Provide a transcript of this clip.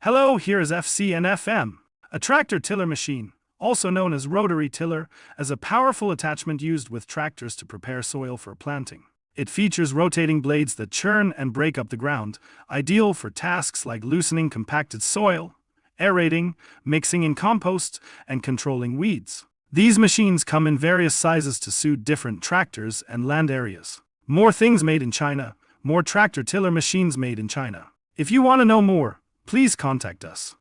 Hello, here is FCNFM, a tractor tiller machine, also known as rotary tiller, as a powerful attachment used with tractors to prepare soil for planting. It features rotating blades that churn and break up the ground, ideal for tasks like loosening compacted soil, aerating, mixing in compost, and controlling weeds. These machines come in various sizes to suit different tractors and land areas. More things made in China, more tractor tiller machines made in China. If you want to know more, please contact us.